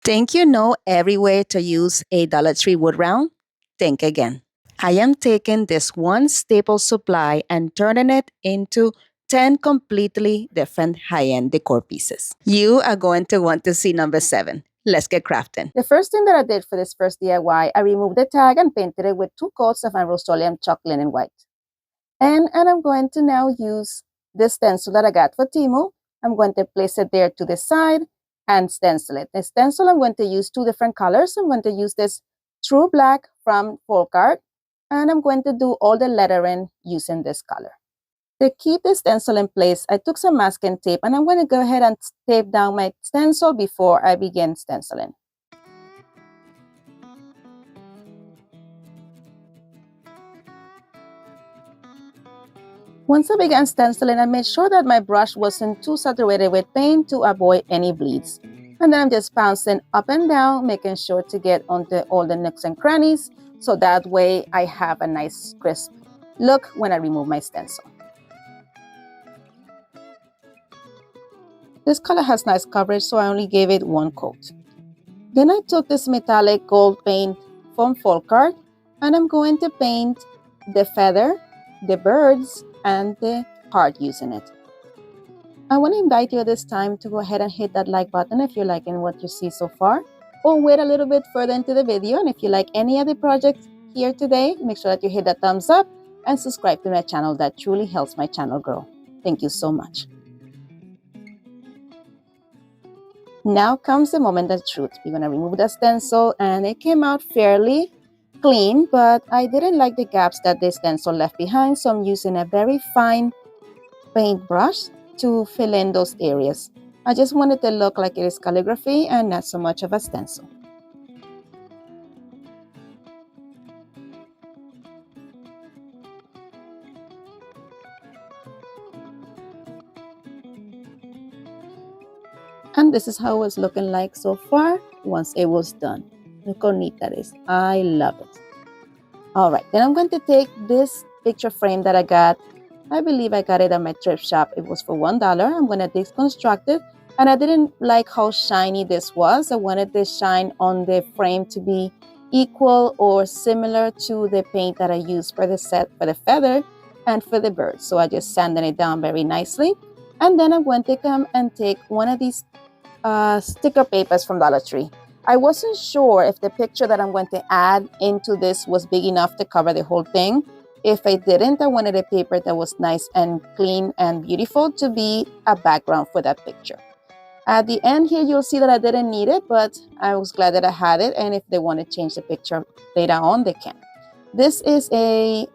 Think you know every way to use a Dollar Tree wood round? Think again. I am taking this one staple supply and turning it into 10 completely different high-end decor pieces. You are going to want to see number 7. Let's get crafting. The first thing that I did for this first DIY, I removed the tag and painted it with 2 coats of my Rust-Oleum chalk linen white. And I'm going to now use this stencil that I got for Temu. I'm going to place it there to the side and stencil it. The stencil, I'm going to use 2 different colors. I'm going to use this True Black from Folk Art, and I'm going to do all the lettering using this color. To keep the stencil in place, I took some masking tape, and I'm going to go ahead and tape down my stencil before I begin stenciling. Once I began stenciling, I made sure that my brush wasn't too saturated with paint to avoid any bleeds. And then I'm just bouncing up and down, making sure to get onto all the nooks and crannies, so that way I have a nice crisp look when I remove my stencil. This color has nice coverage, so I only gave it 1 coat. Then I took this metallic gold paint from Folk Art, and I'm going to paint the feather, the birds, and the heart using it. I want to invite you this time to go ahead and hit that like button if you're liking what you see so far, or wait a little bit further into the video, and if you like any of the projects here today, make sure that you hit that thumbs up and subscribe to my channel. That truly helps my channel grow. Thank you so much. Now comes the moment of truth. We're going to remove the stencil, and it came out fairly clean, but I didn't like the gaps that the stencil left behind, so I'm using a very fine paintbrush to fill in those areas. I just wanted to look like it is calligraphy and not so much of a stencil. And this is how it was looking like so far once it was done. Look how neat that is. I love it. All right, then I'm going to take this picture frame that I got. I believe I got it at my thrift shop. It was for $1. I'm going to deconstruct it. And I didn't like how shiny this was. I wanted the shine on the frame to be equal or similar to the paint that I used for the set for the feather and for the bird. So I just sanded it down very nicely. And then I'm going to come and take one of these sticker papers from Dollar Tree. I wasn't sure if the picture that I'm going to add into this was big enough to cover the whole thing. If I didn't, I wanted a paper that was nice and clean and beautiful to be a background for that picture. At the end here, you'll see that I didn't need it, but I was glad that I had it. And if they want to change the picture later on, they can. This is a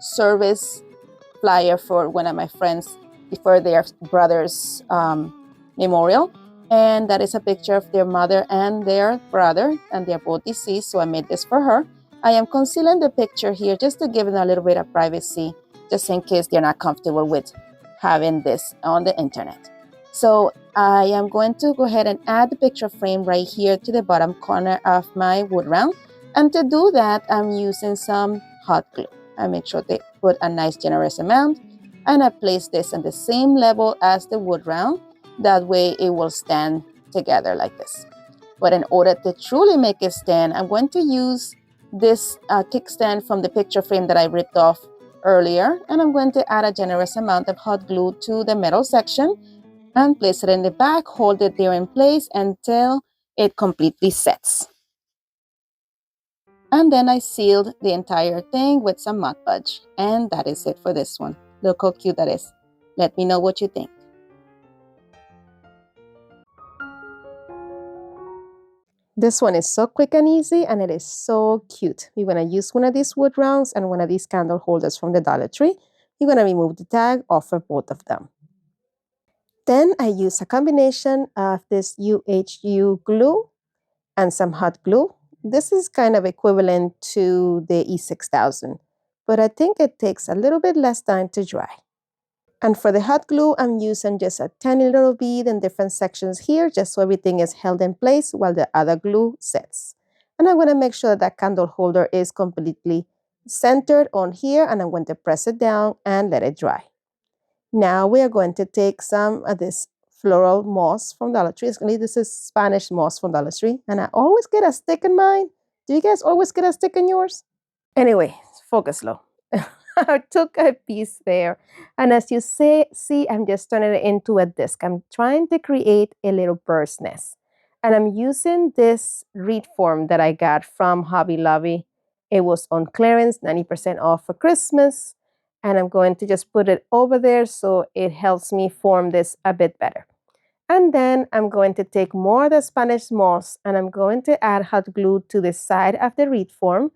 service flyer for one of my friends for their brother's memorial. And that is a picture of their mother and their brother, and they're both deceased, so I made this for her. I am concealing the picture here just to give them a little bit of privacy, just in case they're not comfortable with having this on the internet. So I am going to go ahead and add the picture frame right here to the bottom corner of my wood round. And to do that, I'm using some hot glue. I make sure they put a nice generous amount, and I place this on the same level as the wood round. That way it will stand together like this. But in order to truly make it stand, I'm going to use this kickstand from the picture frame that I ripped off earlier. And I'm going to add a generous amount of hot glue to the metal section and place it in the back, hold it there in place until it completely sets. And then I sealed the entire thing with some Mod Podge. And that is it for this one. Look how cute that is. Let me know what you think. This one is so quick and easy, and it is so cute. We're going to use one of these wood rounds and one of these candle holders from the Dollar Tree. We're going to remove the tag off of both of them. Then I use a combination of this UHU glue and some hot glue. This is kind of equivalent to the E6000, but I think it takes a little bit less time to dry. And for the hot glue, I'm using just a tiny little bead in different sections here, just so everything is held in place while the other glue sets. And I'm going to make sure that candle holder is completely centered on here, and I'm going to press it down and let it dry. Now we are going to take some of this floral moss from Dollar Tree. This is Spanish moss from Dollar Tree. And I always get a stick in mine. Do you guys always get a stick in yours? Anyway, focus low. I took a piece there. And as you see, I'm just turning it into a disc. I'm trying to create a little bird's nest. And I'm using this reed form that I got from Hobby Lobby. It was on clearance, 90% off for Christmas. And I'm going to just put it over there so it helps me form this a bit better. And then I'm going to take more of the Spanish moss and I'm going to add hot glue to the side of the reed form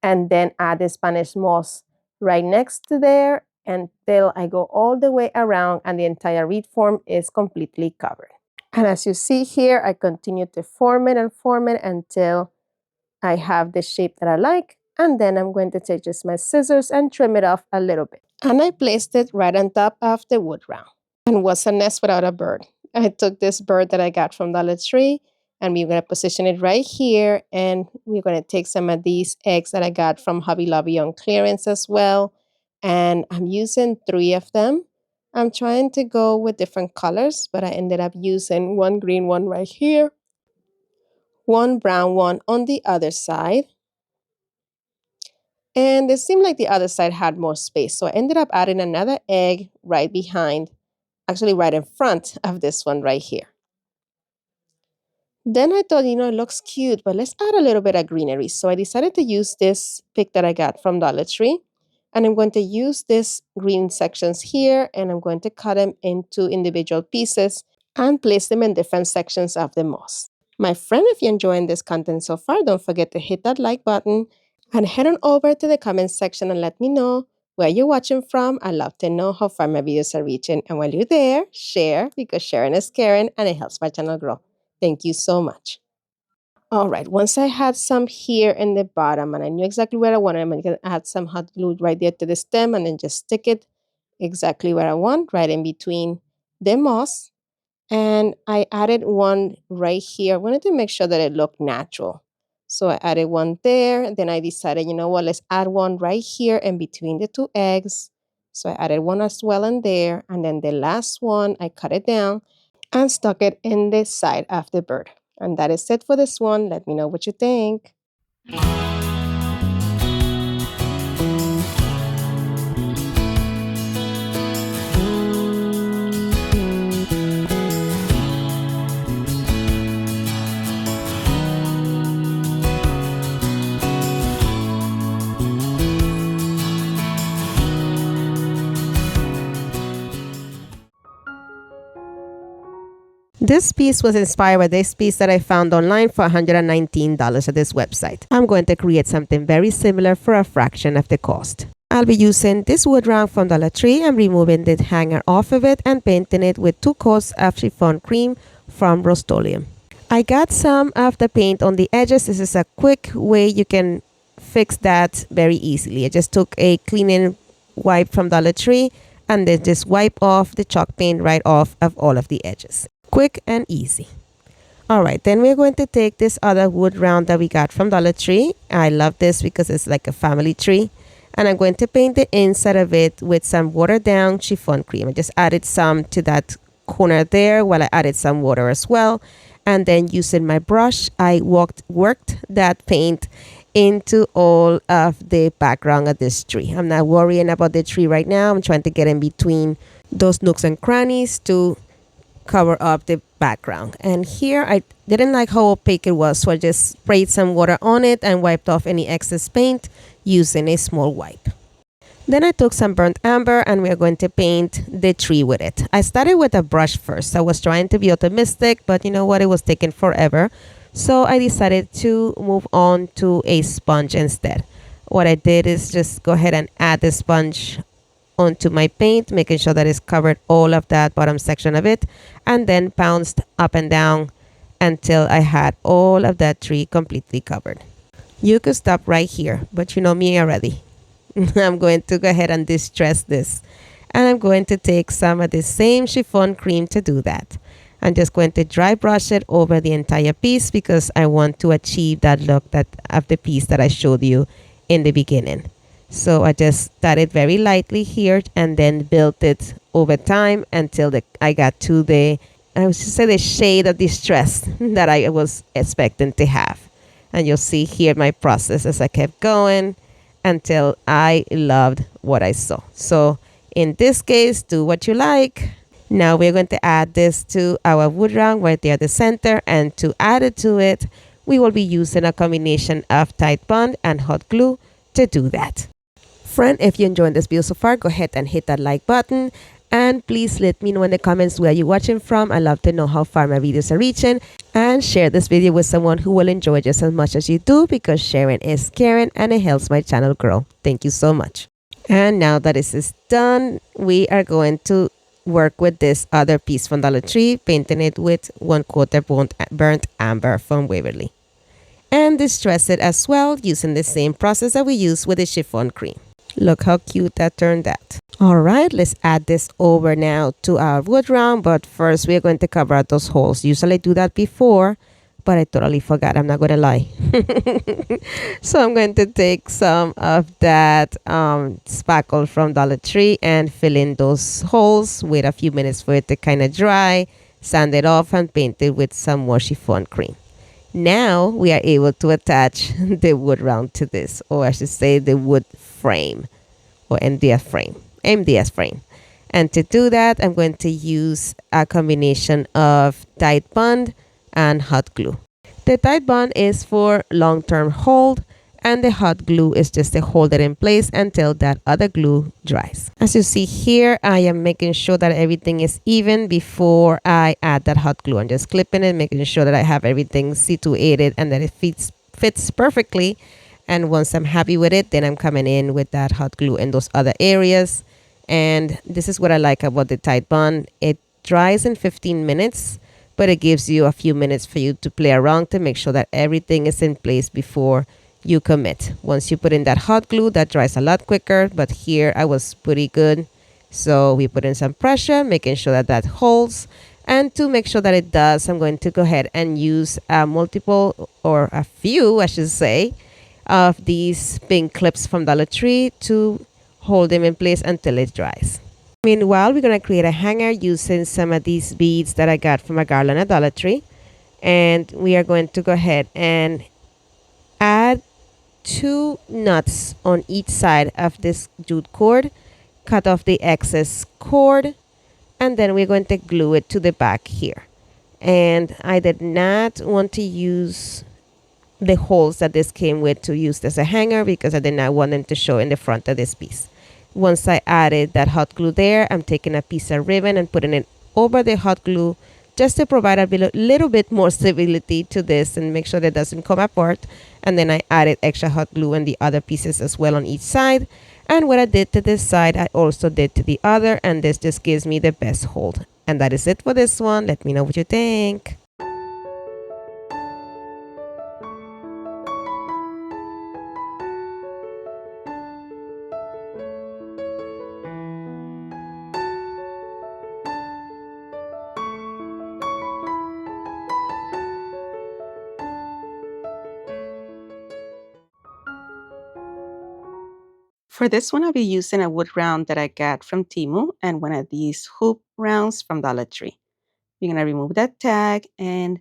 and then add the Spanish moss right next to there until I go all the way around and the entire reed form is completely covered. And as you see here, I continue to form it until I have the shape that I like. And then I'm going to take just my scissors and trim it off a little bit. And I placed it right on top of the wood round. And what's a nest without a bird? I took this bird that I got from Dollar Tree and we're going to position it right here. And we're going to take some of these eggs that I got from Hobby Lobby on clearance as well. And I'm using 3 of them. I'm trying to go with different colors, but I ended up using one green one right here, one brown one on the other side. And it seemed like the other side had more space. So I ended up adding another egg right behind, actually right in front of this one right here. Then I thought, it looks cute, but let's add a little bit of greenery. So I decided to use this pick that I got from Dollar Tree. And I'm going to use these green sections here and I'm going to cut them into individual pieces and place them in different sections of the moss. My friend, if you're enjoying this content so far, don't forget to hit that like button and head on over to the comment section and let me know where you're watching from. I'd love to know how far my videos are reaching. And while you're there, share because sharing is caring and it helps my channel grow. Thank you so much. All right, once I had some here in the bottom and I knew exactly where I wanted, I'm going to add some hot glue right there to the stem and then just stick it exactly where I want, right in between the moss. And I added one right here. I wanted to make sure that it looked natural. So I added one there. Then I decided, you know what, let's add one right here in between the 2 eggs. So I added one as well in there. And then the last one, I cut it down and stuck it in the side of the bird. And that is it for this one. Let me know what you think. This piece was inspired by this piece that I found online for $119 at this website. I'm going to create something very similar for a fraction of the cost. I'll be using this wood round from Dollar Tree and removing the hanger off of it and painting it with 2 coats of chiffon cream from Rust-Oleum. I got some of the paint on the edges. This is a quick way you can fix that very easily. I just took a cleaning wipe from Dollar Tree and then just wipe off the chalk paint right off of all of the edges. Quick and easy. All right, then we're going to take this other wood round that we got from Dollar Tree. I love this because it's like a family tree. And I'm going to paint the inside of it with some watered down chiffon cream. I just added some to that corner there while I added some water as well. And then using my brush, I worked that paint into all of the background of this tree. I'm not worrying about the tree right now. I'm trying to get in between those nooks and crannies to cover up the background. And here I didn't like how opaque it was, so I just sprayed some water on it and wiped off any excess paint using a small wipe. Then I took some burnt umber and we're going to paint the tree with it. I started with a brush first. I was trying to be optimistic, but you know what, it was taking forever. So I decided to move on to a sponge instead. What I did is just go ahead and add the sponge onto my paint, making sure that it's covered all of that bottom section of it, and then bounced up and down until I had all of that tree completely covered. You could stop right here, but you know me already. I'm going to go ahead and distress this, and I'm going to take some of the same chiffon cream to do that. I'm just going to dry brush it over the entire piece because I want to achieve that look of the piece that I showed you in the beginning. So I just started very lightly here and then built it over time until I got to the I would say the shade of distress that I was expecting to have. And you'll see here my process as I kept going until I loved what I saw. So in this case, do what you like. Now we're going to add this to our wood round right there at the center. And to add it to it, we will be using a combination of Tide Bond and hot glue to do that. Friend, if you enjoyed this video so far, go ahead and hit that like button. And please let me know in the comments where you're watching from. I love to know how far my videos are reaching. And share this video with someone who will enjoy just as much as you do, because sharing is caring and it helps my channel grow. Thank you so much. And now that this is done, we are going to work with this other piece from Dollar Tree, painting it with 1/4 burnt amber from Waverly. And distress it as well using the same process that we use with the chiffon cream. Look how cute that turned out. All right, let's add this over now to our wood round. But first, we're going to cover up those holes. Usually I do that before, but I totally forgot. I'm not going to lie. So I'm going to take some of that spackle from Dollar Tree and fill in those holes. Wait a few minutes for it to kind of dry, sand it off, and paint it with some more chiffon cream. Now we are able to attach the wood round to this, or I should say the wood frame or MDF frame. And to do that, I'm going to use a combination of Tide Bond and hot glue. The Tide Bond is for long-term hold, and the hot glue is just to hold it in place until that other glue dries. As you see here, I am making sure that everything is even before I add that hot glue. I'm just clipping it, making sure that I have everything situated and that it fits perfectly. And once I'm happy with it, then I'm coming in with that hot glue in those other areas. And this is what I like about the Tide Bond. It dries in 15 minutes, but it gives you a few minutes for you to play around to make sure that everything is in place before you commit. Once you put in that hot glue, that dries a lot quicker, but here I was pretty good. So we put in some pressure, making sure that that holds. And to make sure that it does, I'm going to go ahead and use multiple, or a few, I should say, of these pink clips from Dollar Tree to hold them in place until it dries. Meanwhile, we're going to create a hanger using some of these beads that I got from a garland at Dollar Tree. And we are going to go ahead and add 2 nuts on each side of this jute cord, cut off the excess cord, and then we're going to glue it to the back here. And I did not want to use the holes that this came with to use as a hanger because I did not want them to show in the front of this piece. Once I added that hot glue there, I'm taking a piece of ribbon and putting it over the hot glue just to provide a little bit more stability to this and make sure that it doesn't come apart. And then I added extra hot glue in the other pieces as well on each side. And what I did to this side, I also did to the other, and this just gives me the best hold. And that is it for this one. Let me know what you think. For this one, I'll be using a wood round that I got from Temu and one of these hoop rounds from Dollar Tree. You're going to remove that tag, and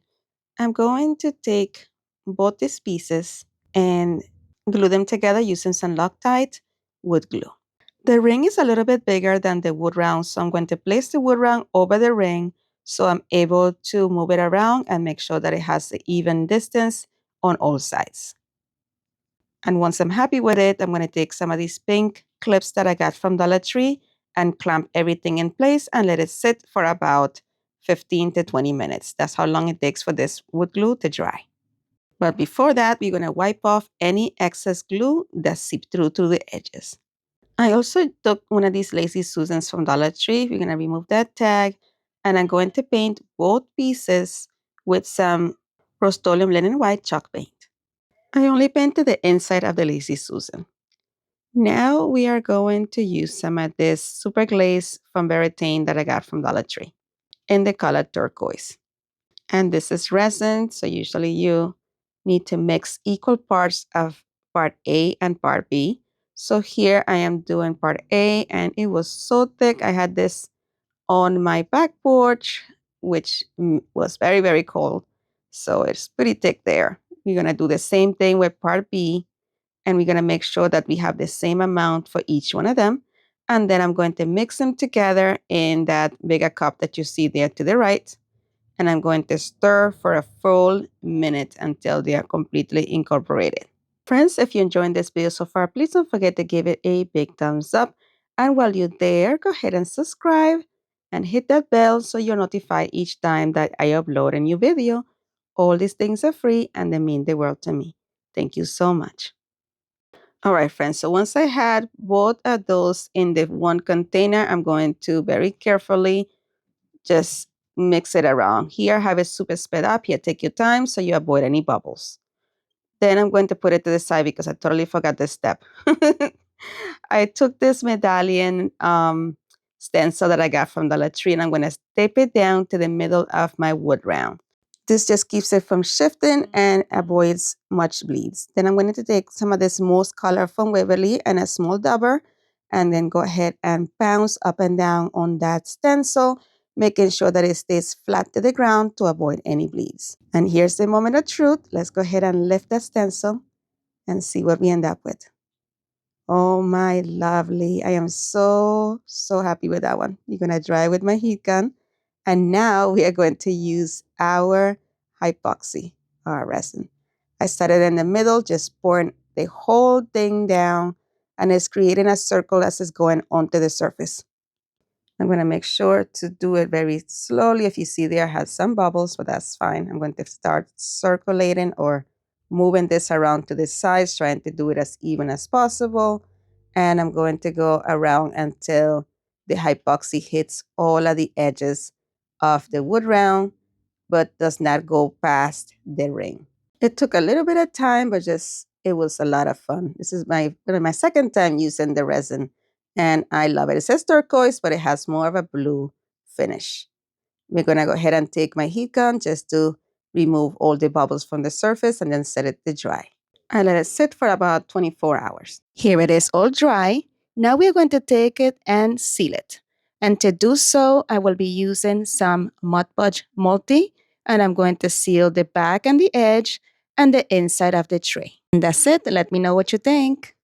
I'm going to take both these pieces and glue them together using some Loctite wood glue. The ring is a little bit bigger than the wood round, so I'm going to place the wood round over the ring so I'm able to move it around and make sure that it has the even distance on all sides. And once I'm happy with it, I'm going to take some of these pink clips that I got from Dollar Tree and clamp everything in place and let it sit for about 15 to 20 minutes. That's how long it takes for this wood glue to dry. But before that, we're going to wipe off any excess glue that seeped through to the edges. I also took one of these Lazy Susans from Dollar Tree. We're going to remove that tag, and I'm going to paint both pieces with some Rust-Oleum Linen White chalk paint. I only painted the inside of the Lazy Susan. Now we are going to use some of this super glaze from Veritane that I got from Dollar Tree in the color turquoise. And this is resin, so usually you need to mix equal parts of part A and part B. So here I am doing part A, and it was so thick. I had this on my back porch which was very, very cold. So it's pretty thick there. We're going to do the same thing with part B, and we're going to make sure that we have the same amount for each one of them. And then I'm going to mix them together in that bigger cup that you see there to the right. And I'm going to stir for a full minute until they are completely incorporated. Friends, if you're enjoying this video so far, please don't forget to give it a big thumbs up. And while you're there, go ahead and subscribe and hit that bell so you're notified each time that I upload a new video. All these things are free and they mean the world to me. Thank you so much. All right, friends. So once I had both of those in the one container, I'm going to very carefully just mix it around. Here, have it super sped up. Here, take your time so you avoid any bubbles. Then I'm going to put it to the side because I totally forgot this step. I took this medallion stencil that I got from Dollar Tree, and I'm going to tape it down to the middle of my wood round. This just keeps it from shifting and avoids much bleeds. Then I'm going to take some of this Moss color from Waverly and a small dauber, and then go ahead and bounce up and down on that stencil, making sure that it stays flat to the ground to avoid any bleeds. And here's the moment of truth. Let's go ahead and lift the stencil and see what we end up with. Oh my lovely. I am so happy with that one. You're going to dry with my heat gun. And now we are going to use our epoxy, our resin. I started in the middle, just pouring the whole thing down, and it's creating a circle as it's going onto the surface. I'm going to make sure to do it very slowly. If you see there has some bubbles, but that's fine. I'm going to start circulating or moving this around to the sides, trying to do it as even as possible. And I'm going to go around until the epoxy hits all of the edges of the wood round, but does not go past the ring. It took a little bit of time, but it was a lot of fun. This is my second time using the resin, and I love it. It says turquoise, but it has more of a blue finish. We're going to go ahead and take my heat gun just to remove all the bubbles from the surface and then set it to dry. I let it sit for about 24 hours. Here it is all dry. Now we're going to take it and seal it. And to do so, I will be using some Mod Podge Multi, and I'm going to seal the back and the edge and the inside of the tray. And that's it. Let me know what you think.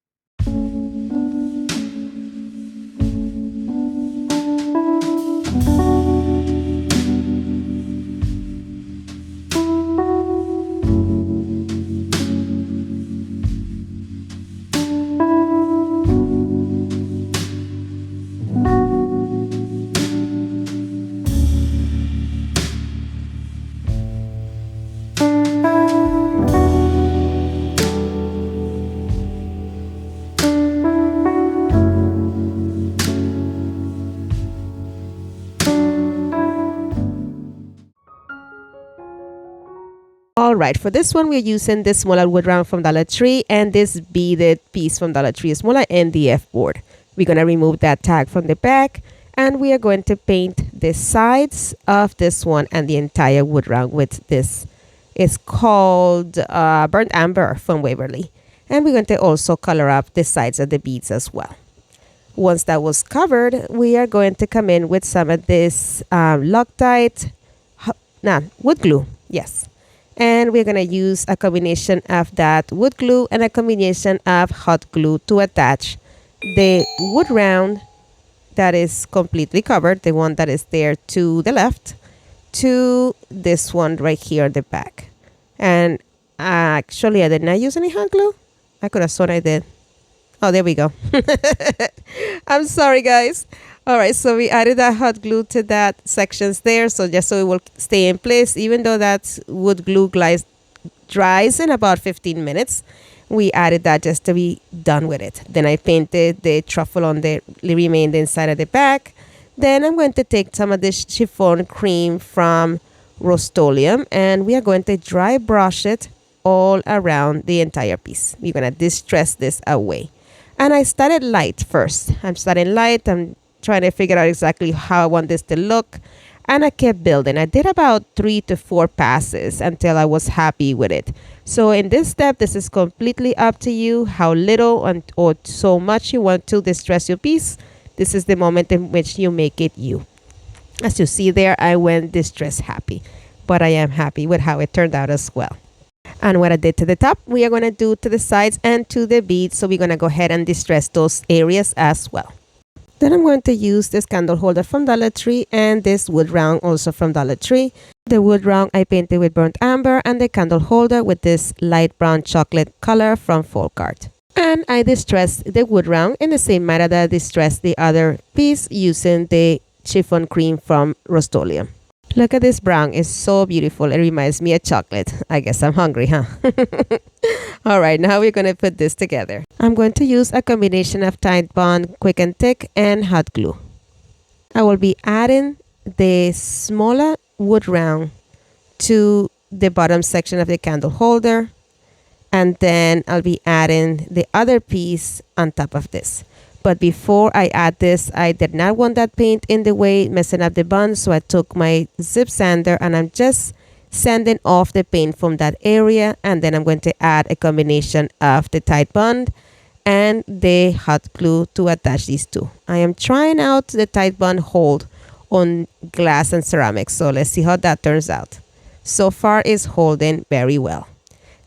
All right, for this one, we're using this smaller wood round from Dollar Tree and this beaded piece from Dollar Tree, a smaller NDF board. We're going to remove that tag from the back, and we are going to paint the sides of this one and the entire wood round with this. It's called Burnt Amber from Waverly. And we're going to also color up the sides of the beads as well. Once that was covered, we are going to come in with some of this Loctite, wood glue, yes. And we're going to use a combination of that wood glue and a combination of hot glue to attach the wood round that is completely covered, the one that is there to the left, to this one right here at the back. And actually, I did not use any hot glue. I could have sworn I did. Oh, there we go. I'm sorry, guys. All right, so we added that hot glue to that sections there, so just so it will stay in place, even though that wood glue dries in about 15 minutes. We added that just to be done with it. Then I painted the truffle on the remainder inside of the back. Then I'm going to take some of this chiffon cream from Rust-Oleum, and we are going to dry brush it all around the entire piece. We're going to distress this away. And I started light first. I'm starting light. I'm trying to figure out exactly how I want this to look. And I kept building. I did about 3 to 4 passes until I was happy with it. So in this step, this is completely up to you how little or so much you want to distress your piece. This is the moment in which you make it you. As you see there, I went distress happy, but I am happy with how it turned out as well. And what I did to the top, we are going to do to the sides and to the beads. So we're going to go ahead and distress those areas as well. Then I'm going to use this candle holder from Dollar Tree and this wood round also from Dollar Tree. The wood round I painted with burnt amber and the candle holder with this light brown chocolate color from Folk Art. And I distressed the wood round in the same manner that I distressed the other piece using the chiffon cream from Rust-Oleum. Look at this brown. It's so beautiful. It reminds me of chocolate. I guess I'm hungry, huh? All right, now we're going to put this together. I'm going to use a combination of Tide Bond, Quick and Thick, and hot glue. I will be adding the smaller wood round to the bottom section of the candle holder, and then I'll be adding the other piece on top of this. But before I add this, I did not want that paint in the way, messing up the bond, so I took my zip sander and I'm just sanding off the paint from that area, and then I'm going to add a combination of the Tide Bond and the hot glue to attach these two. I am trying out the Tide Bond hold on glass and ceramics, so let's see how that turns out. So far it's holding very well.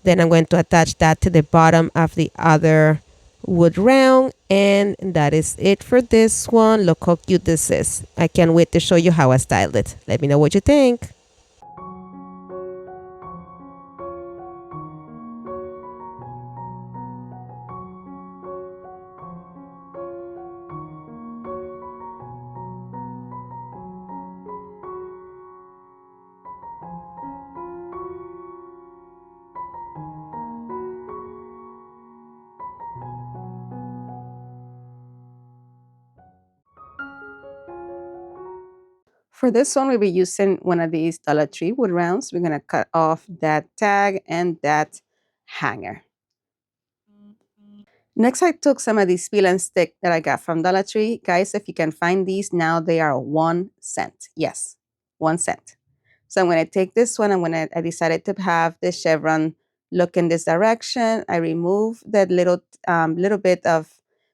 Then I'm going to attach that to the bottom of the other wood round, and that is it for this one. Look how cute this is. I can't wait to show you how I styled it. Let me know what you think. For this one, we'll be using one of these Dollar Tree wood rounds. We're going to cut off that tag and that hanger. Next, I took some of these peel and stick that I got from Dollar Tree. Guys, if you can find these now, they are 1 cent. Yes, 1 cent. So I'm going to take this one. I decided to have the chevron look in this direction. I removed that little bit of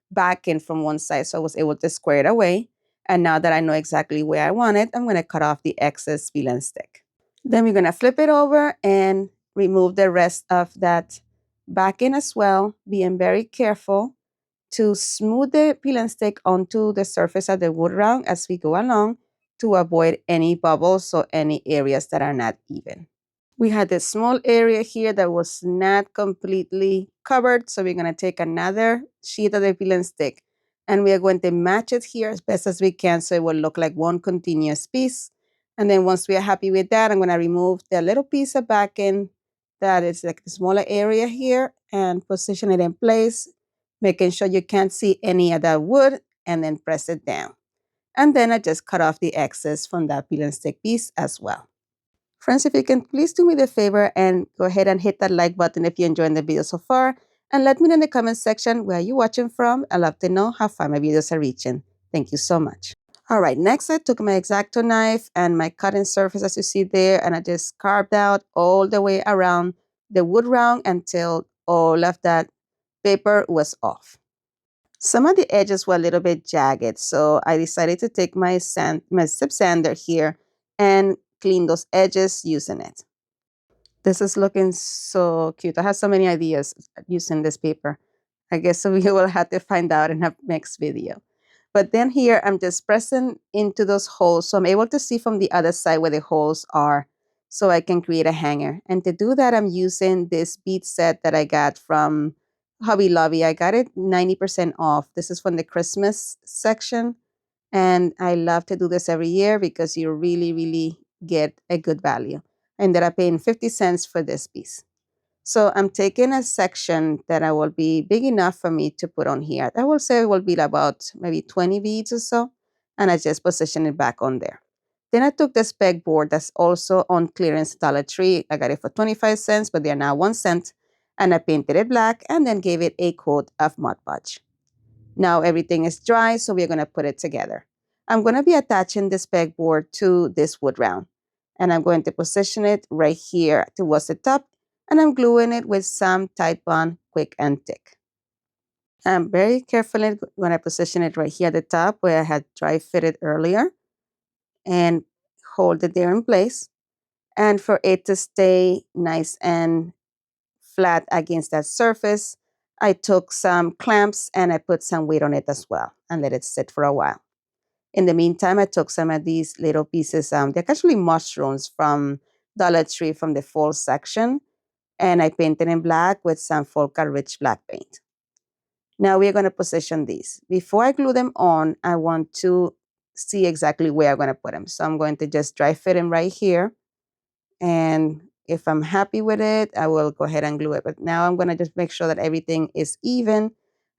backing from one side, so I was able to square it away. And now that I know exactly where I want it, I'm going to cut off the excess peel and stick. Then we're going to flip it over and remove the rest of that backing as well, being very careful to smooth the peel and stick onto the surface of the wood round as we go along to avoid any bubbles or any areas that are not even. We had this small area here that was not completely covered, so we're going to take another sheet of the peel and stick and we are going to match it here as best as we can so it will look like one continuous piece. And then once we are happy with that, I'm going to remove the little piece of backing that is like the smaller area here and position it in place, making sure you can't see any of that wood, and then press it down. And then I just cut off the excess from that peel and stick piece as well. Friends, if you can please do me the favor and go ahead and hit that like button if you're enjoying the video so far. And let me know in the comment section where you're watching from. I'd love to know how far my videos are reaching. Thank you so much. All right, next I took my X-Acto knife and my cutting surface as you see there, and I just carved out all the way around the wood round until all of that paper was off. Some of the edges were a little bit jagged, so I decided to take my zip sander here and clean those edges using it. This is looking so cute. I have so many ideas using this paper. I guess we will have to find out in a next video. But then here I'm just pressing into those holes so I'm able to see from the other side where the holes are so I can create a hanger. And to do that, I'm using this bead set that I got from Hobby Lobby. I got it 90% off. This is from the Christmas section. And I love to do this every year because you really, really get a good value. I ended up paying 50 cents for this piece. So I'm taking a section that I will be big enough for me to put on here. I will say it will be about maybe 20 beads or so. And I just position it back on there. Then I took this pegboard that's also on clearance Dollar Tree. I got it for 25 cents, but they're now 1 cent. And I painted it black and then gave it a coat of Mod Podge. Now everything is dry, so we're going to put it together. I'm going to be attaching this pegboard to this wood round. And I'm going to position it right here towards the top. And I'm gluing it with some Tide Bond Quick and Thick. I'm very careful when I position it right here at the top where I had dry fitted earlier. and hold it there in place. And for it to stay nice and flat against that surface, I took some clamps and I put some weight on it as well and let it sit for a while. In the meantime, I took some of these little pieces, they're actually mushrooms from Dollar Tree from the fall section, and I painted in black with some Folka Rich black paint. Now we're going to position these. Before I glue them on, I want to see exactly where I'm going to put them. So I'm going to just dry fit them right here. And if I'm happy with it, I will go ahead and glue it. But now I'm going to just make sure that everything is even.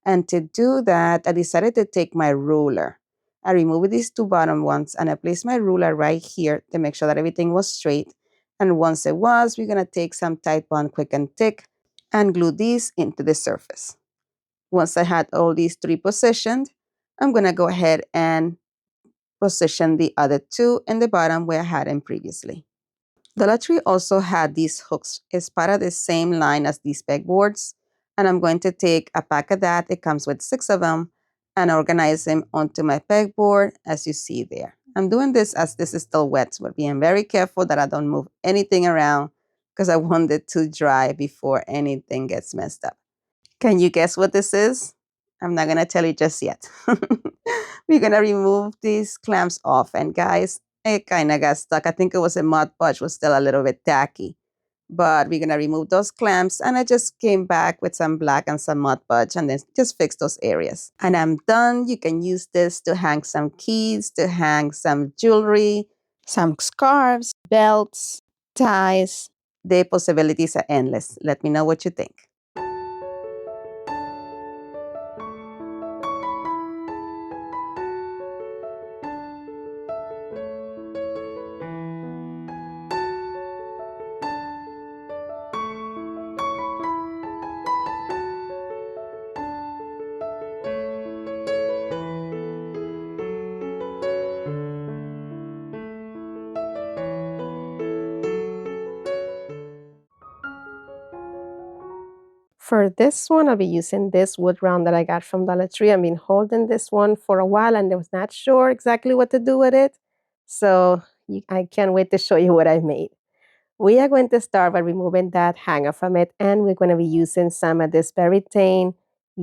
And to do that, I decided to take my ruler. I removed these two bottom ones and I placed my ruler right here to make sure that everything was straight. And once it was, we're going to take some Tide Bond Quick and Thick and glue these into the surface. Once I had all these three positioned, I'm going to go ahead and position the other two in the bottom where I had them previously. Dollar Tree also had these hooks. It's part of the same line as these pegboards. And I'm going to take a pack of that. It comes with 6 of them and organize them onto my pegboard as you see there. I'm doing this as this is still wet, but being very careful that I don't move anything around because I want it to dry before anything gets messed up. Can you guess what this is? I'm not going to tell you just yet. We're going to remove these clamps off. And guys, it kind of got stuck. I think it was a Mod Podge, was still a little bit tacky. But we're going to remove those clamps. And I just came back with some black and some Mod Podge and then just fix those areas. And I'm done. You can use this to hang some keys, to hang some jewelry, some scarves, belts, ties. The possibilities are endless. Let me know what you think. For this one, I'll be using this wood round that I got from Dollar Tree. I've been holding this one for a while and I was not sure exactly what to do with it. So I can't wait to show you what I made. We are going to start by removing that hanger from it, and we're going to be using some of this berry tane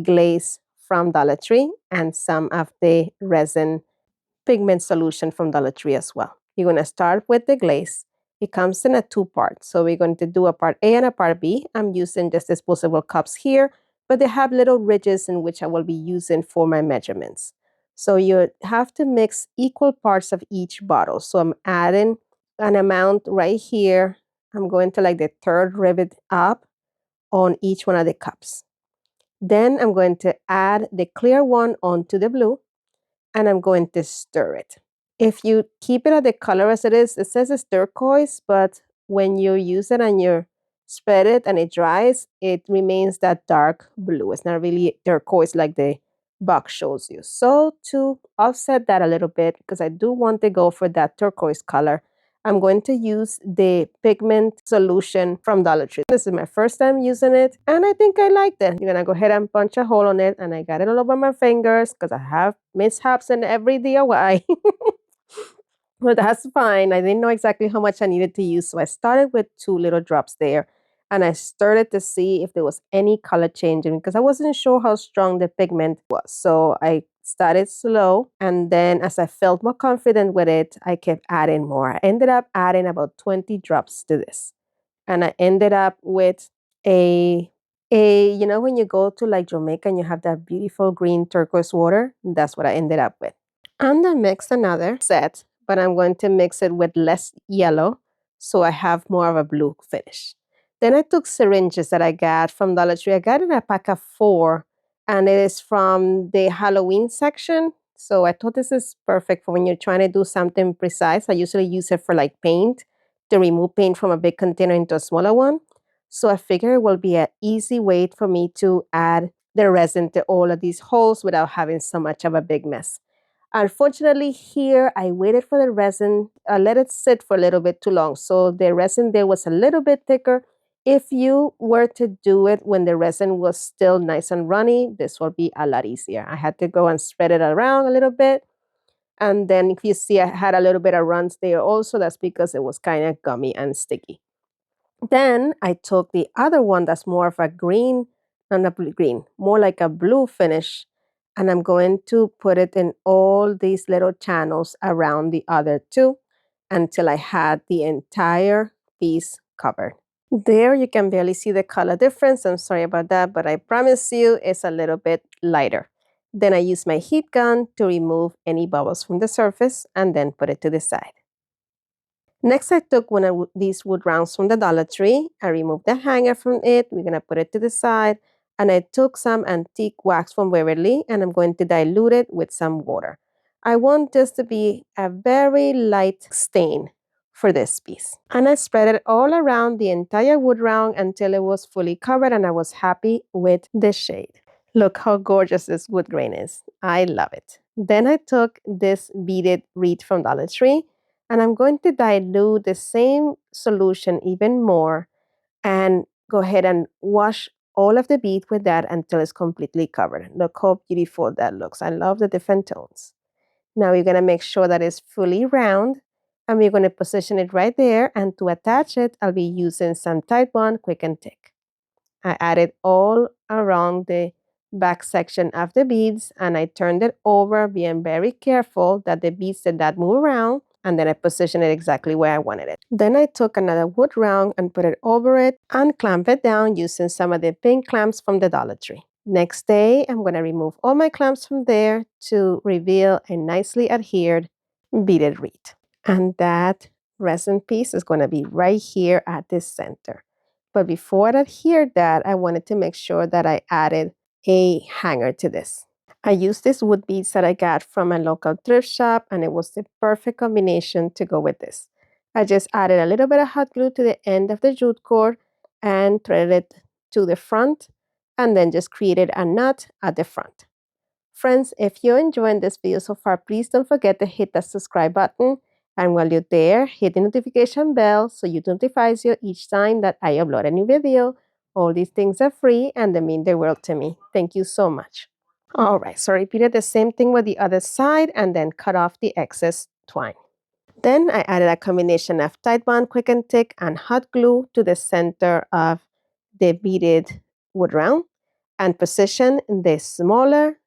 glaze from Dollar Tree and some of the resin pigment solution from Dollar Tree as well. You're going to start with the glaze. It comes in a 2-part. So we're going to do a part A and a part B. I'm using just disposable cups here, but they have little ridges in which I will be using for my measurements. So you have to mix equal parts of each bottle. So I'm adding an amount right here. I'm going to like the 3rd rivet up on each one of the cups. Then I'm going to add the clear one onto the blue and I'm going to stir it. If you keep it at the color as it is, it says it's turquoise, but when you use it and you spread it and it dries, it remains that dark blue. It's not really turquoise like the box shows you. So to offset that a little bit, because I do want to go for that turquoise color, I'm going to use the pigment solution from Dollar Tree. This is my first time using it, and I think I liked it. You're gonna go ahead and punch a hole on it, and I got it all over my fingers because I have mishaps in every DIY. But that's fine. I didn't know exactly how much I needed to use, so I started with 2 little drops there, and I started to see if there was any color changing because I wasn't sure how strong the pigment was. So I started slow, and then as I felt more confident with it, I kept adding more. I ended up adding about 20 drops to this, and I ended up with a you know when you go to like Jamaica and you have that beautiful green turquoise water, that's what I ended up with. And I mix another set, but I'm going to mix it with less yellow so I have more of a blue finish. Then I took syringes that I got from Dollar Tree. I got in a pack of 4, and it is from the Halloween section. So I thought this is perfect for when you're trying to do something precise. I usually use it for like paint, to remove paint from a big container into a smaller one. So I figure it will be an easy way for me to add the resin to all of these holes without having so much of a big mess. Unfortunately, here I waited for the resin, let it sit for a little bit too long. So the resin there was a little bit thicker. If you were to do it when the resin was still nice and runny, this will be a lot easier. I had to go and spread it around a little bit. And then if you see I had a little bit of runs there also, that's because it was kind of gummy and sticky. Then I took the other one that's more of a green, not a green, more like a blue finish. And I'm going to put it in all these little channels around the other two until I had the entire piece covered. There you can barely see the color difference. I'm sorry about that, but I promise you it's a little bit lighter. Then I use my heat gun to remove any bubbles from the surface and then put it to the side. Next, I took one of these wood rounds from the Dollar Tree. I removed the hanger from it. We're going to put it to the side. And I took some antique wax from Waverly and I'm going to dilute it with some water. I want this to be a very light stain for this piece. And I spread it all around the entire wood round until it was fully covered and I was happy with the shade. Look how gorgeous this wood grain is. I love it. Then I took this beaded wreath from Dollar Tree and I'm going to dilute the same solution even more and go ahead and wash all of the bead with that until it's completely covered. Look how beautiful that looks. I love the different tones. Now we're going to make sure that it's fully round and we're going to position it right there. And to attach it, I'll be using some Tide Bond Quick and Thick. I added all around the back section of the beads and I turned it over, being very careful that the beads did not move around, and then I positioned it exactly where I wanted it. Then I took another wood round and put it over it and clamped it down using some of the pink clamps from the Dollar Tree. Next day, I'm going to remove all my clamps from there to reveal a nicely adhered beaded wreath. And that resin piece is going to be right here at this center. But before I adhered that, I wanted to make sure that I added a hanger to this. I used these wood beads that I got from a local thrift shop and it was the perfect combination to go with this. I just added a little bit of hot glue to the end of the jute cord and threaded it to the front and then just created a knot at the front. Friends, if you're enjoying this video so far, please don't forget to hit that subscribe button. And while you're there, hit the notification bell so it notifies you each time that I upload a new video. All these things are free and they mean the world to me. Thank you so much. All right, so I repeated the same thing with the other side and then cut off the excess twine. Then I added a combination of Tide Bond Quick and Thick and hot glue to the center of the beaded wood round and position the smaller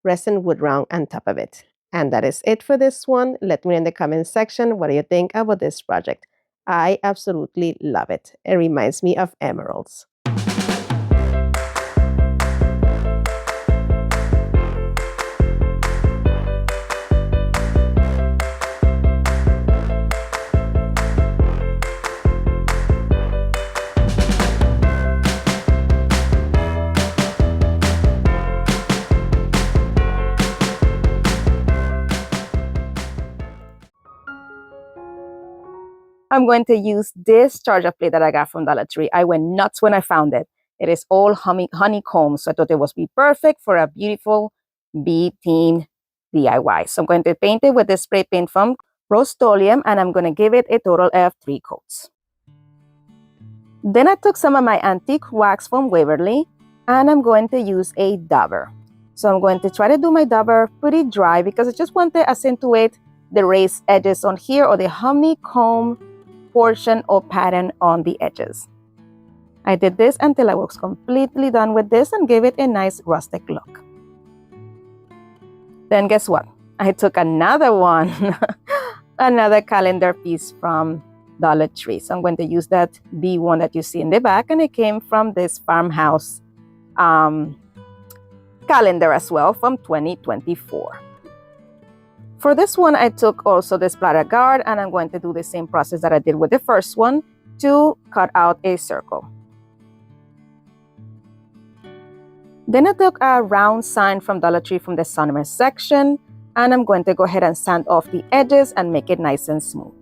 resin wood round on top of it. And that is it for this one. Let me know in the comment section what do you think about this project. I absolutely love it. It reminds me of emeralds. I'm going to use this charger plate that I got from Dollar Tree. I went nuts when I found it. It is all honeycomb, so I thought it would be perfect for a beautiful bead theme DIY. So I'm going to paint it with the spray paint from Rust-Oleum, and I'm going to give it a total of 3 coats. Then I took some of my antique wax from Waverly, and I'm going to use a dauber. So I'm going to try to do my dauber pretty dry because I just want to accentuate the raised edges on here or the honeycomb portion or pattern on the edges. I did this until I was completely done with this and gave it a nice rustic look. Then guess what? I took another one, another calendar piece from Dollar Tree. So I'm going to use that B one that you see in the back, and it came from this Farmhouse calendar as well from 2024. For this one, I took also the splatter guard, and I'm going to do the same process that I did with the first one to cut out a circle. Then I took a round sign from Dollar Tree from the summer section, and I'm going to go ahead and sand off the edges and make it nice and smooth.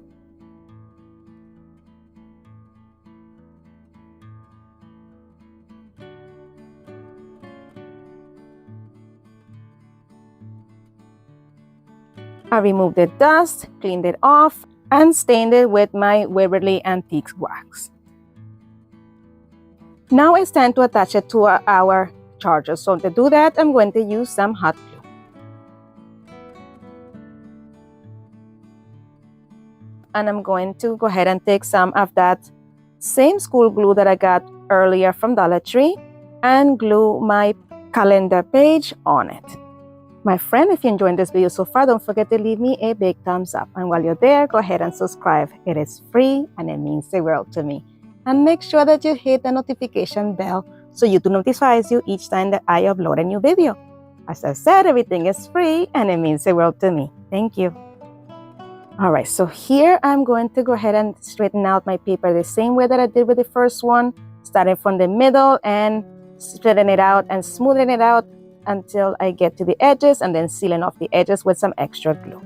I removed the dust, cleaned it off, and stained it with my Waverly Antique wax. Now it's time to attach it to our charger. So to do that, I'm going to use some hot glue. and I'm going to go ahead and take some of that same school glue that I got earlier from Dollar Tree and glue my calendar page on it. My friend, if you're enjoying this video so far, don't forget to leave me a big thumbs up. And while you're there, go ahead and subscribe. It is free and it means the world to me. And make sure that you hit the notification bell so YouTube notifies you each time that I upload a new video. As I said, everything is free and it means the world to me. Thank you. All right, so here I'm going to go ahead and straighten out my paper the same way that I did with the first one, starting from the middle and spreading it out and smoothing it out until I get to the edges, and then sealing off the edges with some extra glue.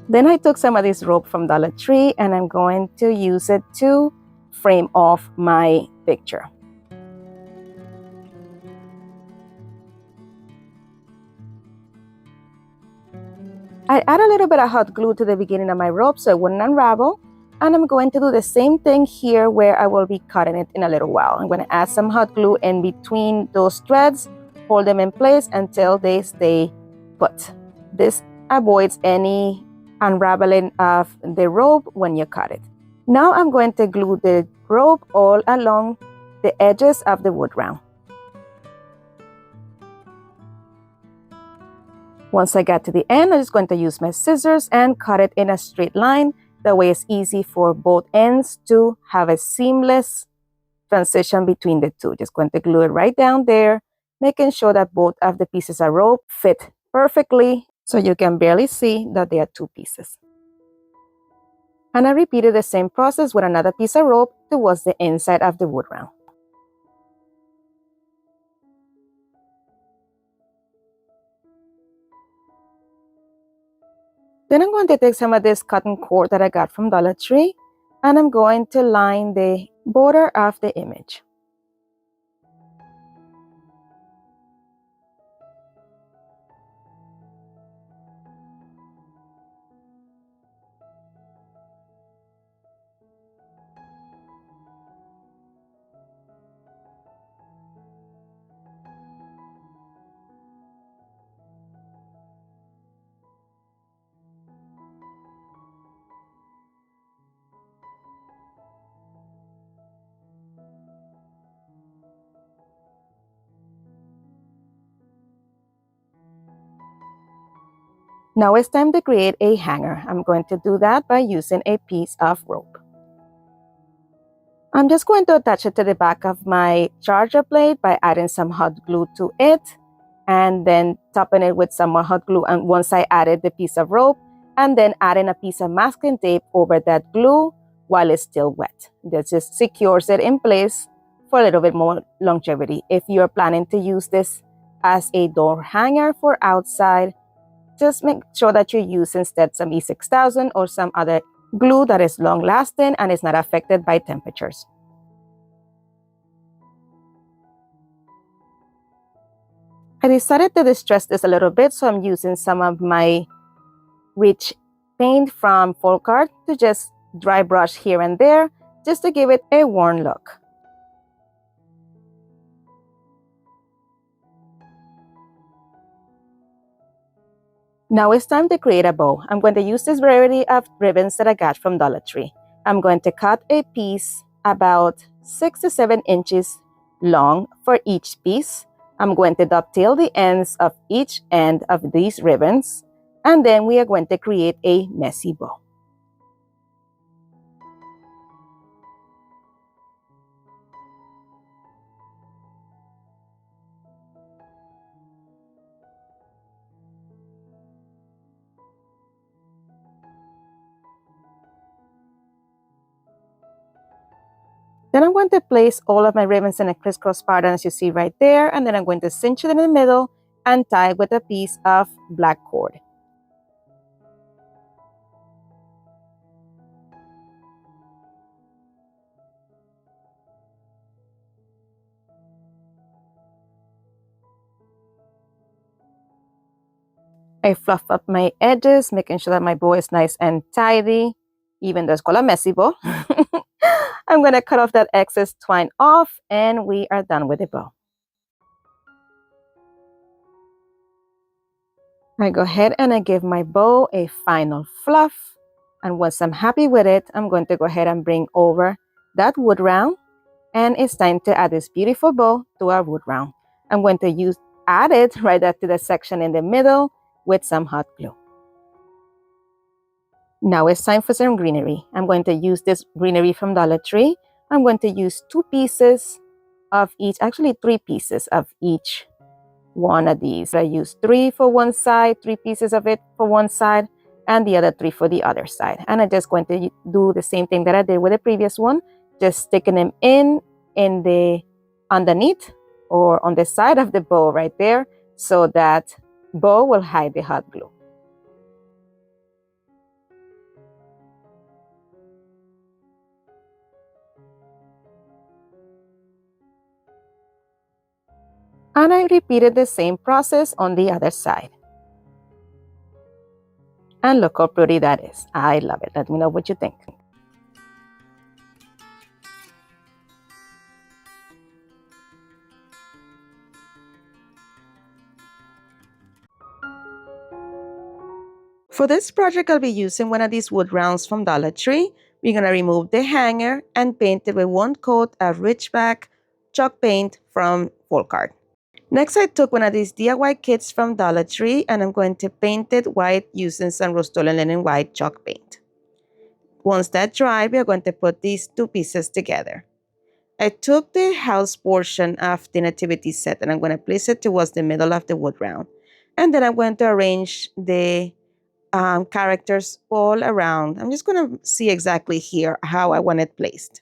Then I took some of this rope from Dollar Tree and I'm going to use it to frame off my picture. I add a little bit of hot glue to the beginning of my rope so it wouldn't unravel, and I'm going to do the same thing here where I will be cutting it in a little while. I'm going to add some hot glue in between those threads, hold them in place until they stay put. This avoids any unraveling of the rope when you cut it. Now I'm going to glue the rope all along the edges of the wood round. Once I get to the end, I'm just going to use my scissors and cut it in a straight line. That way it's easy for both ends to have a seamless transition between the two. Just going to glue it right down there, making sure that both of the pieces of rope fit perfectly so you can barely see that they are two pieces. And I repeated the same process with another piece of rope towards the inside of the wood round. Then I'm going to take some of this cotton cord that I got from Dollar Tree and I'm going to line the border of the image. Now it's time to create a hanger. I'm going to do that by using a piece of rope. I'm just going to attach it to the back of my charger blade by adding some hot glue to it and then topping it with some more hot glue. And once I added the piece of rope and then adding a piece of masking tape over that glue while it's still wet. That just secures it in place for a little bit more longevity. If you're planning to use this as a door hanger for outside, just make sure that you use instead some E6000 or some other glue that is long lasting and is not affected by temperatures. I decided to distress this a little bit, so I'm using some of my rich paint from Folk Art to just dry brush here and there just to give it a worn look. Now it's time to create a bow. I'm going to use this variety of ribbons that I got from Dollar Tree. I'm going to cut a piece about 6 to 7 inches long for each piece. I'm going to dovetail the ends of each end of these ribbons, and then we are going to create a messy bow. Then I'm going to place all of my ribbons in a crisscross pattern as you see right there, and then I'm going to cinch it in the middle and tie it with a piece of black cord. I fluff up my edges, making sure that my bow is nice and tidy, even though it's called a messy bow. I'm going to cut off that excess twine off, and we are done with the bow. I go ahead and I give my bow a final fluff, And once I'm happy with it, I'm going to go ahead and bring over that wood round. And it's time to add this beautiful bow to our wood round. I'm going to add it right up to the section in the middle with some hot glue. Now it's time for some greenery. I'm going to use this greenery from Dollar Tree. I'm going to use 2 pieces of each, actually 3 pieces of each one of these. I use 3 for one side, 3 pieces of it for one side, and the other 3 for the other side. And I'm just going to do the same thing that I did with the previous one, just sticking them in the underneath or on the side of the bow right there, so that bow will hide the hot glue. And I repeated the same process on the other side. And look how pretty that is. I love it. Let me know what you think. For this project, I'll be using one of these wood rounds from Dollar Tree. We're going to remove the hanger and paint it with 1 coat of Ridgeback chalk paint from Folk Art. Next, I took one of these DIY kits from Dollar Tree and I'm going to paint it white using some Rust-Oleum Linen White chalk paint. Once that dries, we are going to put these 2 pieces together. I took the house portion of the nativity set and I'm going to place it towards the middle of the wood round. And then I'm going to arrange the characters all around. I'm just going to see exactly here how I want it placed.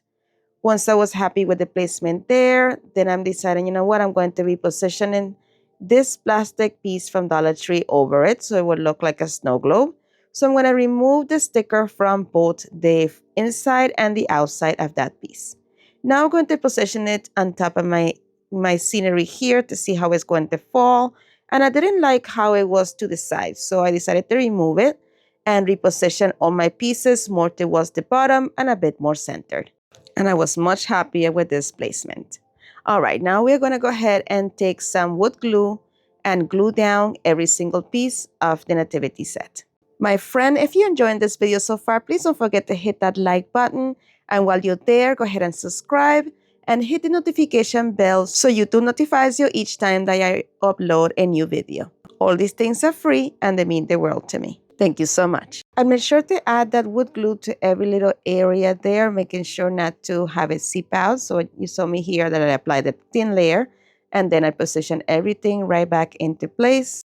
Once I was happy with the placement there, then I'm deciding, you know what, I'm going to be positioning this plastic piece from Dollar Tree over it so it would look like a snow globe. So I'm going to remove the sticker from both the inside and the outside of that piece. Now I'm going to position it on top of my scenery here to see how it's going to fall. And I didn't like how it was to the side, so I decided to remove it and reposition all my pieces more towards the bottom and a bit more centered. And I was much happier with this placement. All right, now we're going to go ahead and take some wood glue and glue down every single piece of the nativity set. My friend, if you're enjoying this video so far, please don't forget to hit that like button. And while you're there, go ahead and subscribe and hit the notification bell so YouTube notifies you each time that I upload a new video. All these things are free and they mean the world to me. Thank you so much. I made sure to add that wood glue to every little area there, making sure not to have it seep out. So you saw me here that I applied the thin layer and then I position everything right back into place,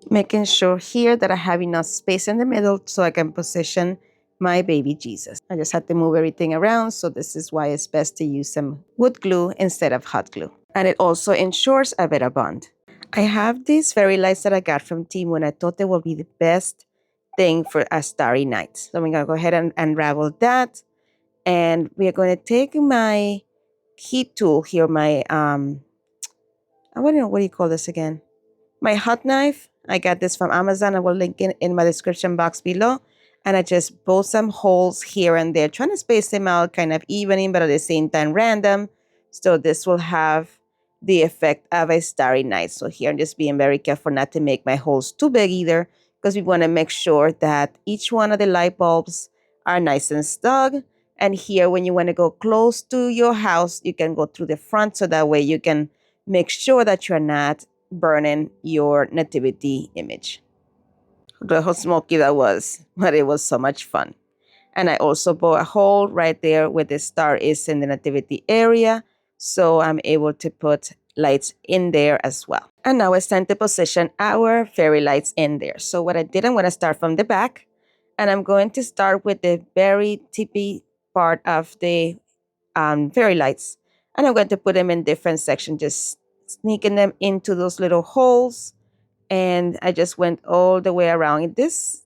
making sure here that I have enough space in the middle so I can position my baby Jesus. I just had to move everything around, so this is why it's best to use some wood glue instead of hot glue. And it also ensures a better bond. I have these fairy lights that I got from Temu and I thought they would be the best thing for a starry night. So I'm going to go ahead and unravel that. And we are going to take my heat tool here, my, I don't know, what do you call this again? My hot knife. I got this from Amazon. I will link it in my description box below. And I just bow some holes here and there, trying to space them out kind of evening, but at the same time random. So this will have the effect of a starry night. So here I'm just being very careful not to make my holes too big either, because we want to make sure that each one of the light bulbs are nice and snug. And here, when you want to go close to your house, you can go through the front, so that way you can make sure that you're not burning your nativity image. Look how smoky that was, but it was so much fun. And I also bore a hole right there where the star is in the nativity area, so I'm able to put lights in there as well. And now it's time to position our fairy lights in there. So what I did, I'm going to start from the back, and I'm going to start with the very tippy part of the fairy lights. And I'm going to put them in different sections, just sneaking them into those little holes. And I just went all the way around. This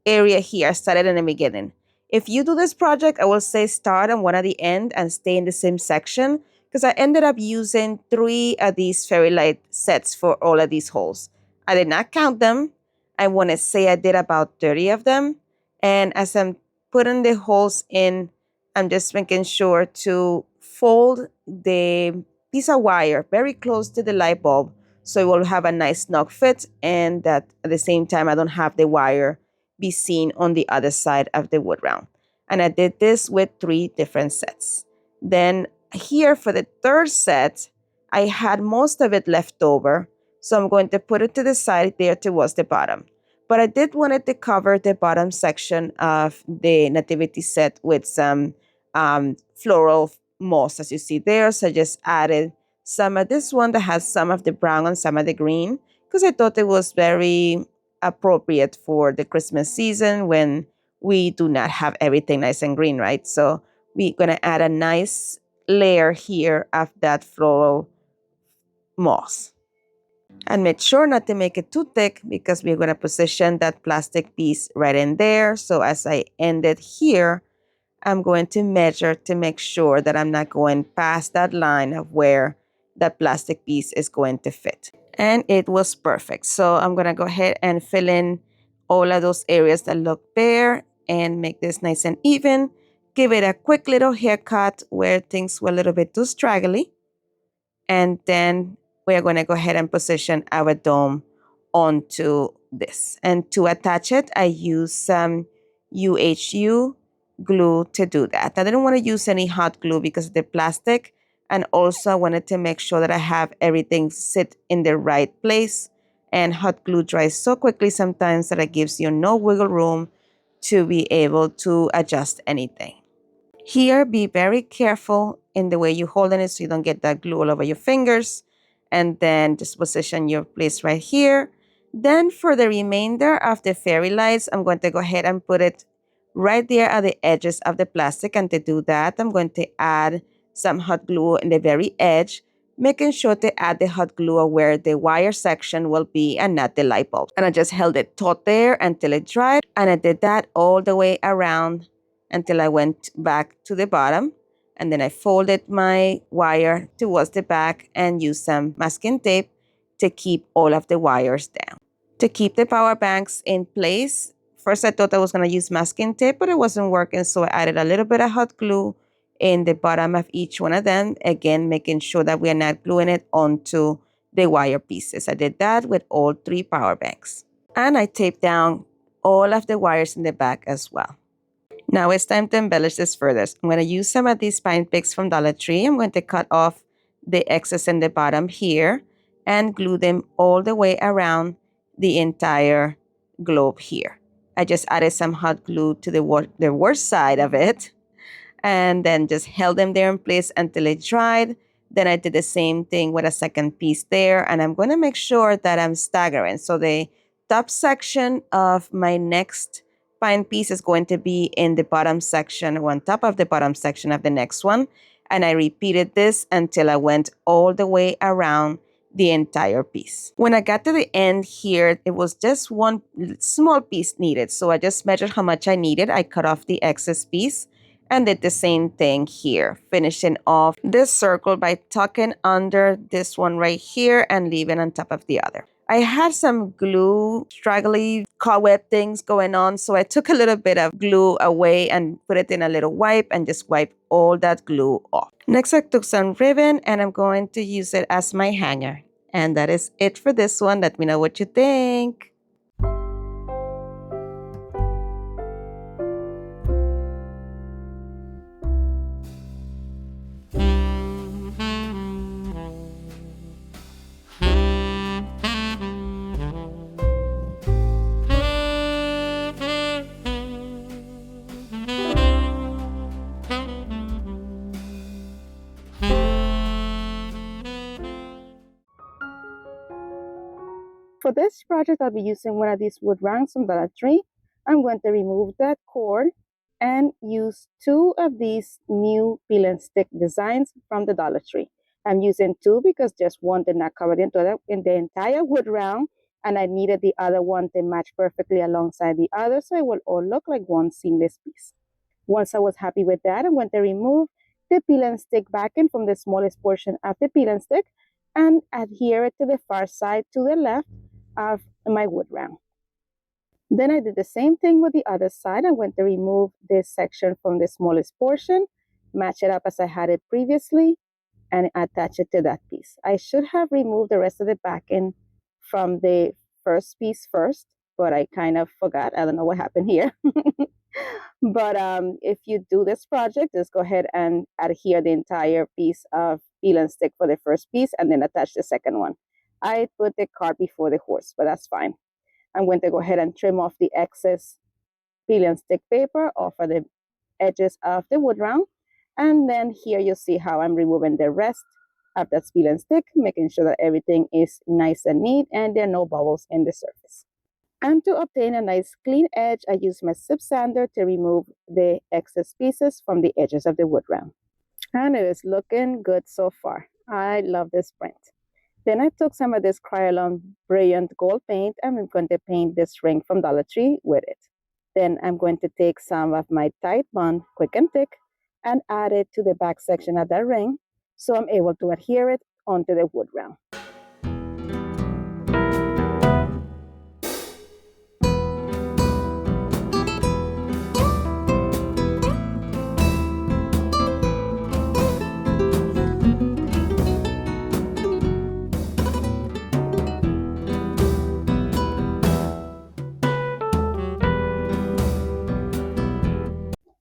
area here, I started in the beginning. If you do this project, I will say start on one at the end and stay in the same section, because I ended up using 3 of these fairy light sets for all of these holes. I did not count them. I want to say I did about 30 of them. And as I'm putting the holes in, I'm just making sure to fold the piece of wire very close to the light bulb, so it will have a nice snug fit, and that at the same time I don't have the wire be seen on the other side of the wood round. And I did this with 3 different sets. Then here for the third set, I had most of it left over. So I'm going to put it to the side there towards the bottom. But I did want it to cover the bottom section of the nativity set with some floral moss, as you see there. So I just added some of this one that has some of the brown and some of the green, because I thought it was very appropriate for the Christmas season when we do not have everything nice and green, right? So we're going to add a nice layer here of that floral moss. And make sure not to make it too thick, because we're going to position that plastic piece right in there. So as I end it here, I'm going to measure to make sure that I'm not going past that line of where that plastic piece is going to fit. And it was perfect. So I'm going to go ahead and fill in all of those areas that look bare and make this nice and even. Give it a quick little haircut where things were a little bit too straggly. And then we're going to go ahead and position our dome onto this. And to attach it, I use some UHU glue to do that. I didn't want to use any hot glue because of the plastic. And also I wanted to make sure that I have everything sit in the right place. And hot glue dries so quickly sometimes that it gives you no wiggle room to be able to adjust anything. Here, be very careful in the way you hold it so you don't get that glue all over your fingers. And then just position your place right here. Then for the remainder of the fairy lights, I'm going to go ahead and put it right there at the edges of the plastic. And to do that, I'm going to add some hot glue in the very edge, making sure to add the hot glue where the wire section will be and not the light bulb. And I just held it taut there until it dried. And I did that all the way around until I went back to the bottom. And then I folded my wire towards the back and used some masking tape to keep all of the wires down. To keep the power banks in place, first I thought I was going to use masking tape, but it wasn't working. So I added a little bit of hot glue in the bottom of each one of them. Again, making sure that we are not gluing it onto the wire pieces. I did that with all 3 power banks. And I taped down all of the wires in the back as well. Now it's time to embellish this further. I'm going to use some of these pine picks from Dollar Tree. I'm going to cut off the excess in the bottom here and glue them all the way around the entire globe here. I just added some hot glue to the worst side of it and then just held them there in place until it dried. Then I did the same thing with a second piece there, and I'm going to make sure that I'm staggering. So the top section of my next pine piece is going to be in the bottom section, on top of the bottom section of the next one. And I repeated this until I went all the way around the entire piece. When I got to the end here, it was just one small piece needed. So I just measured how much I needed. I cut off the excess piece and did the same thing here, finishing off this circle by tucking under this one right here and leaving on top of the other. I had some glue, straggly cobweb things going on, so I took a little bit of glue away and put it in a little wipe and just wipe all that glue off. Next, I took some ribbon and I'm going to use it as my hanger. And that is it for this one. Let me know what you think. For this project, I'll be using one of these wood rounds from Dollar Tree. I'm going to remove that cord and use 2 of these new peel and stick designs from the Dollar Tree. I'm using 2 because just one did not cover in the entire wood round, and I needed the other one to match perfectly alongside the other, so it will all look like one seamless piece. Once I was happy with that, I'm going to remove the peel and stick backing from the smallest portion of the peel and stick and adhere it to the far side to the left of my wood round. Then I did the same thing with the other side. I'm going to remove this section from the smallest portion, match it up as I had it previously, and attach it to that piece. I should have removed the rest of the backing from the first piece first, but I kind of forgot. I don't know what happened here. But if you do this project, just go ahead and adhere the entire piece of peel and stick for the first piece and then attach the second one. I put the cart before the horse, but that's fine. I'm going to go ahead and trim off the excess peel and stick paper off of the edges of the wood round. And then here you see how I'm removing the rest of that peel and stick, making sure that everything is nice and neat and there are no bubbles in the surface. And to obtain a nice clean edge, I use my sip sander to remove the excess pieces from the edges of the wood round. And it is looking good so far. I love this print. Then I took some of this Krylon Brilliant Gold paint and I'm going to paint this ring from Dollar Tree with it. Then I'm going to take some of my Tide Bond Quick and Thick and add it to the back section of that ring so I'm able to adhere it onto the wood round.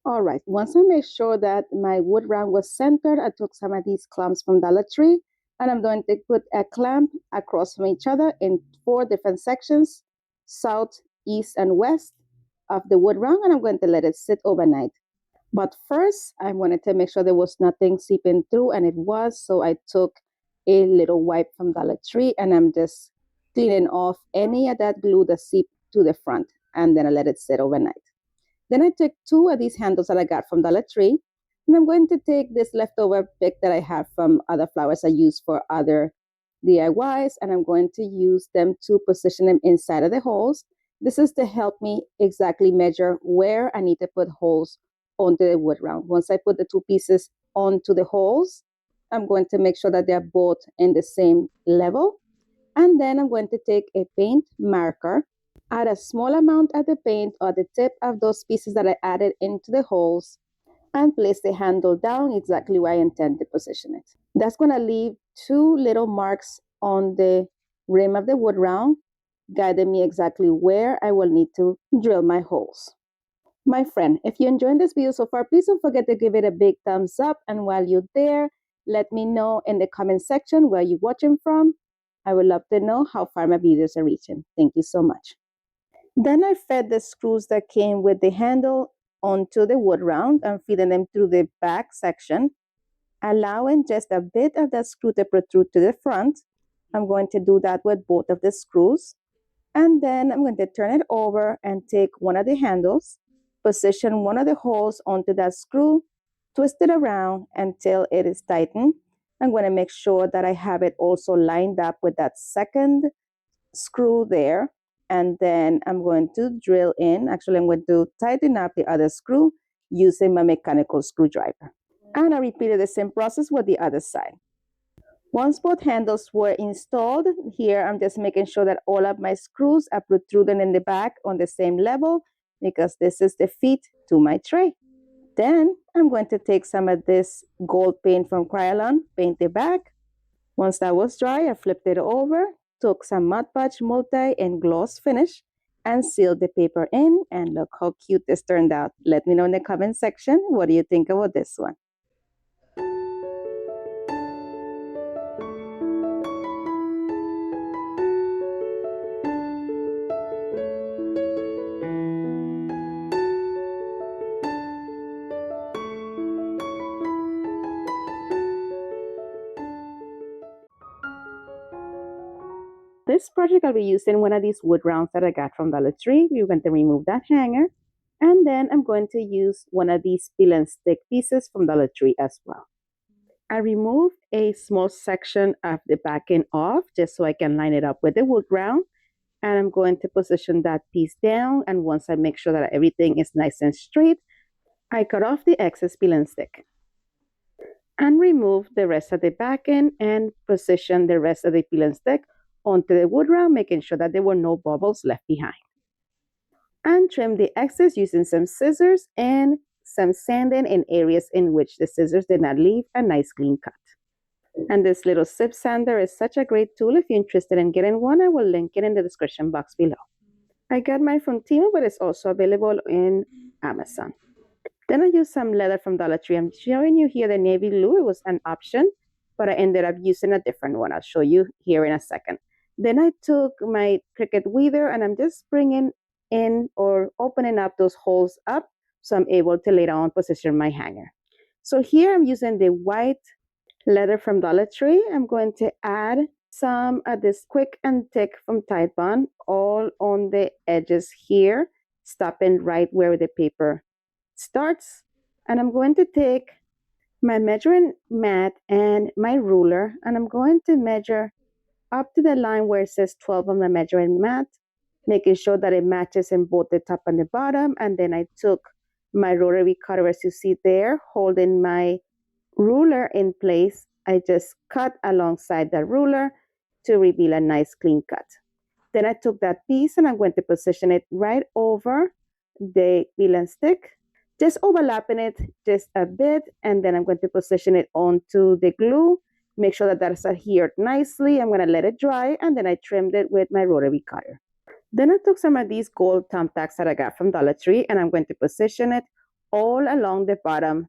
All right, once I made sure that my wood round was centered, I took some of these clamps from Dollar Tree and I'm going to put a clamp across from each other in 4 different sections, south, east, and west of the wood round, and I'm going to let it sit overnight. But first, I wanted to make sure there was nothing seeping through, and it was, so I took a little wipe from Dollar Tree and I'm just cleaning off any of that glue that seeped to the front, and then I let it sit overnight. Then I took 2 of these handles that I got from Dollar Tree, and I'm going to take this leftover pick that I have from other flowers I use for other DIYs, and I'm going to use them to position them inside of the holes. This is to help me exactly measure where I need to put holes onto the wood round. Once I put the 2 pieces onto the holes, I'm going to make sure that they're both in the same level. And then I'm going to take a paint marker, add a small amount of the paint on the tip of those pieces that I added into the holes, and place the handle down exactly where I intend to position it. That's going to leave 2 little marks on the rim of the wood round, guiding me exactly where I will need to drill my holes. My friend, if you're enjoying this video so far, please don't forget to give it a big thumbs up. And while you're there, let me know in the comment section where you're watching from. I would love to know how far my videos are reaching. Thank you so much. Then I fed the screws that came with the handle onto the wood round and feeding them through the back section, allowing just a bit of that screw to protrude to the front. I'm going to do that with both of the screws. And then I'm going to turn it over and take one of the handles, position one of the holes onto that screw, twist it around until it is tightened. I'm going to make sure that I have it also lined up with that second screw there. And then I'm going to drill in. Actually, I'm going to tighten up the other screw using my mechanical screwdriver. And I repeated the same process with the other side. Once both handles were installed, here I'm just making sure that all of my screws are protruding in the back on the same level because this is the feet to my tray. Then I'm going to take some of this gold paint from Krylon, paint the back. Once that was dry, I flipped it over, took some Mod Podge multi and gloss finish, and sealed the paper in. And look how cute this turned out. Let me know in the comment section, what do you think about this one? This project I'll be using one of these wood rounds that I got from Dollar Tree. We're going to remove that hanger. And then I'm going to use one of these peel and stick pieces from Dollar Tree as well. I removed a small section of the backing off just so I can line it up with the wood round. And I'm going to position that piece down. And once I make sure that everything is nice and straight, I cut off the excess peel and stick and remove the rest of the backing and position the rest of the peel and stick onto the wood round, making sure that there were no bubbles left behind. And trim the excess using some scissors and some sanding in areas in which the scissors did not leave a nice clean cut. And this little sip sander is such a great tool. If you're interested in getting one, I will link it in the description box below. I got mine from Temu, but it's also available in Amazon. Then I used some leather from Dollar Tree. I'm showing you here the navy blue. It was an option, but I ended up using a different one. I'll show you here in a second. Then I took my Cricut weaver and I'm just bringing in or opening up those holes up so I'm able to later on position my hanger. So here I'm using the white leather from Dollar Tree. I'm going to add some of this quick and thick from Tide Bond all on the edges here, stopping right where the paper starts. And I'm going to take my measuring mat and my ruler, and I'm going to measure up to the line where it says 12 on the measuring mat, making sure that it matches in both the top and the bottom. And then I took my rotary cutter, as you see there, holding my ruler in place. I just cut alongside the ruler to reveal a nice clean cut. Then I took that piece and I'm going to position it right over the peel and stick, just overlapping it just a bit, and then I'm going to position it onto the glue. Make sure that that's adhered nicely. I'm going to let it dry, and then I trimmed it with my rotary cutter. Then I took some of these gold thumbtacks that I got from Dollar Tree, and I'm going to position it all along the bottom,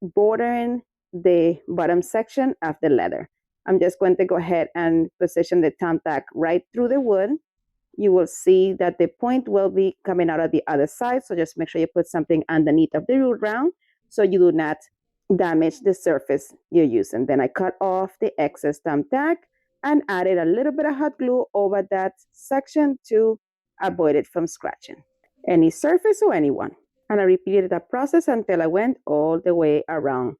bordering the bottom section of the leather. I'm just going to go ahead and position the thumbtack right through the wood. You will see that the point will be coming out of the other side. So just make sure you put something underneath of the root round so you do not damage the surface you're using. Then I cut off the excess thumbtack and added a little bit of hot glue over that section to avoid it from scratching any surface or anyone. And I repeated that process until I went all the way around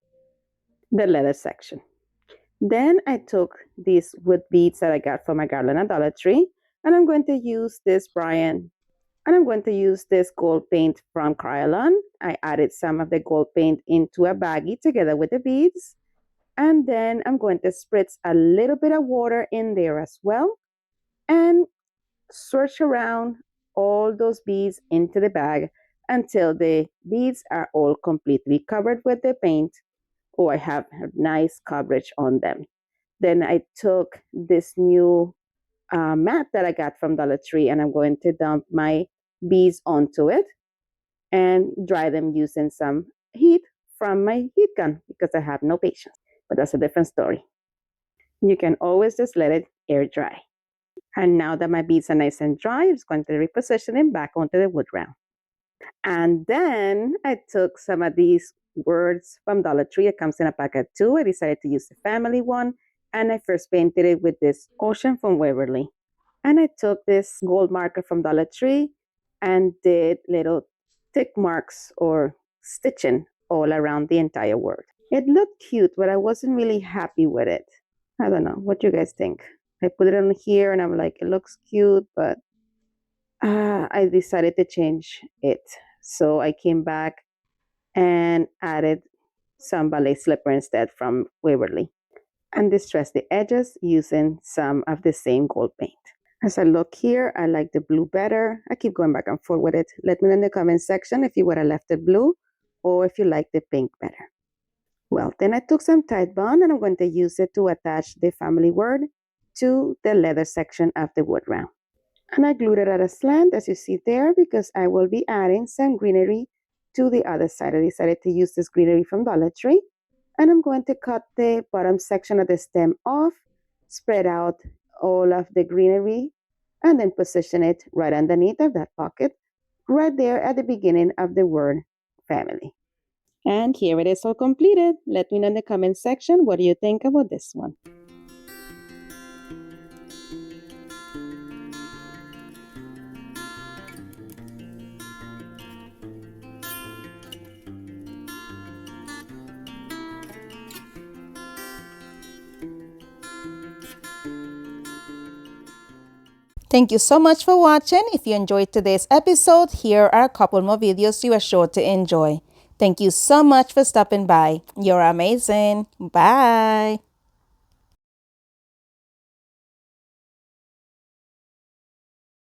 the leather section. Then I took these wood beads that I got from my garland at Dollar Tree, and I'm going to use this Brian, and I'm going to use this gold paint from Krylon. I added some of the gold paint into a baggie together with the beads, and then I'm going to spritz a little bit of water in there as well, and search around all those beads into the bag until the beads are all completely covered with the paint, or I have nice coverage on them. Then I took this new mat that I got from Dollar Tree, and I'm going to dump my beads onto it and dry them using some heat from my heat gun because I have no patience. But that's a different story. You can always just let it air dry. And now that my beads are nice and dry, I'm just going to reposition them back onto the wood round. And then I took some of these words from Dollar Tree. It comes in a pack of 2. I decided to use the family one. And I first painted it with this ocean from Waverly. And I took this gold marker from Dollar Tree and did little tick marks or stitching all around the entire word. It looked cute, but I wasn't really happy with it. I don't know. What do you guys think? I put it on here and I'm like, it looks cute, but I decided to change it. So I came back and added some ballet slipper instead from Waverly and distressed the edges using some of the same gold paint. As I look here, I like the blue better. I keep going back and forth with it. Let me know in the comment section if you would have left it blue or if you like the pink better. Well, then I took some Tide Bond and I'm going to use it to attach the family word to the leather section of the wood round. And I glued it at a slant, as you see there, because I will be adding some greenery to the other side. I decided to use this greenery from Dollar Tree. And I'm going to cut the bottom section of the stem off, spread out all of the greenery, and then position it right underneath of that pocket, right there at the beginning of the word family. And here it is all completed. Let me know in the comment section, what do you think about this one? Thank you so much for watching. If you enjoyed today's episode, here are a couple more videos you are sure to enjoy. Thank you so much for stopping by. You're amazing. Bye.